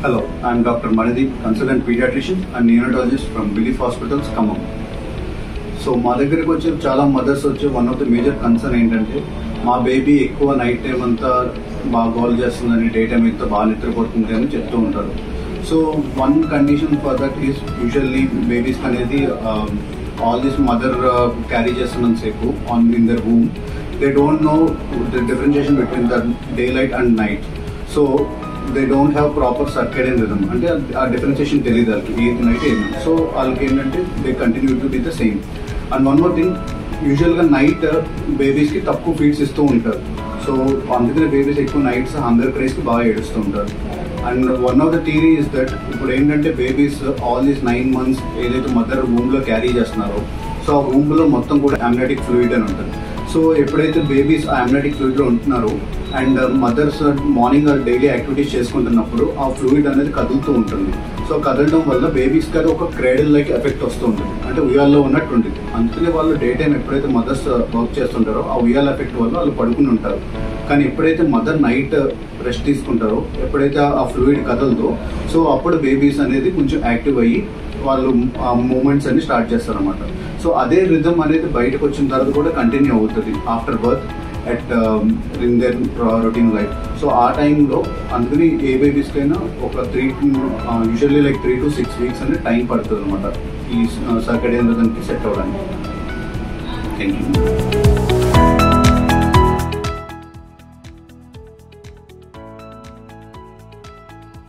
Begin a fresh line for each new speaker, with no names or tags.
Hello, I am Dr. Manadeep, consultant pediatrician and neonatologist from Belief Hospitals, Khammam. So మా దగ్గరికి వచ్చే చాలా mothers వచ్చే one of the major concern ఏంటంటే మా బేబీ ఎక్కువ నైట్ టైం అంతా బాగా గోల్ చేస్తుందని, డే టైం అయితే బాగా నిద్రపోతుంది అని చెప్తూ ఉంటారు. So one condition for that is usually babies అనేది ఆల్ దిస్ మదర్ క్యారీ చేస్తున్నంతసేపు in their room they don't know the differentiation between the daylight and night. So they don't have proper circadian rhythm, అంటే ఆ differentiation తెలియదు వాళ్ళకి ఏది night ఏమి. So వాళ్ళకి ఏంటంటే they continue to be the same. And one more thing, యూజువల్గా night బేబీస్కి తక్కువ ఫీడ్స్ ఇస్తూ ఉంటారు. సో అందుకనే బేబీస్ ఎక్కువ నైట్స్ హంగర్ క్రైస్కి బాగా ఏడుస్తూ ఉంటారు. And one of the theory is that ఇప్పుడు ఏంటంటే బేబీస్ ఆల్ దీస్ 9 months ఏదైతే మదర్ వూమ్లో క్యారీ చేస్తున్నారో, సో ఆ వూమ్లో మొత్తం కూడా అమ్నైటిక్ ఫ్లూయిడ్ అని ఉంటుంది. సో ఎప్పుడైతే బేబీస్ ఆ అమ్నైటిక్ ఫ్లూయిడ్లో ఉంటున్నారో and mothers morning daily activities చేసుకుంటున్నప్పుడు ఆ ఫ్లూయిడ్ అనేది కదులుతూ ఉంటుంది. సో కదలడం వల్ల బేబీస్కి అది ఒక క్రేడల్ లైక్ ఎఫెక్ట్ వస్తూ ఉంటుంది, అంటే ఉయ్యాల్లో ఉన్నట్టు ఉంటుంది. అందుకనే వాళ్ళు డే టైం ఎప్పుడైతే మదర్స్ వర్క్ చేస్తుంటారో ఆ ఉయ్యాల ఎఫెక్ట్ వల్ల వాళ్ళు పడుకుని ఉంటారు. కానీ ఎప్పుడైతే మదర్ నైట్ రెస్ట్ తీసుకుంటారో, ఎప్పుడైతే ఆ ఫ్లూయిడ్ కదలదో, సో అప్పుడు బేబీస్ అనేది కొంచెం యాక్టివ్ అయ్యి వాళ్ళు ఆ మూమెంట్స్ అన్ని స్టార్ట్ చేస్తారనమాట. సో అదే రిథమ్ అనేది బయటకు వచ్చిన తర్వాత కూడా కంటిన్యూ అవుతుంది after birth at in their routine life. So ఆ టైంలో అందుకని ఏ బేబీస్కైనా ఒక యూజువల్లీ లైక్ 3 to 6 weeks అనేది టైం పడుతుంది అనమాట ఈ సర్కేడియన్ రిథమ్కి సెట్ అవ్వడానికి. Thank you.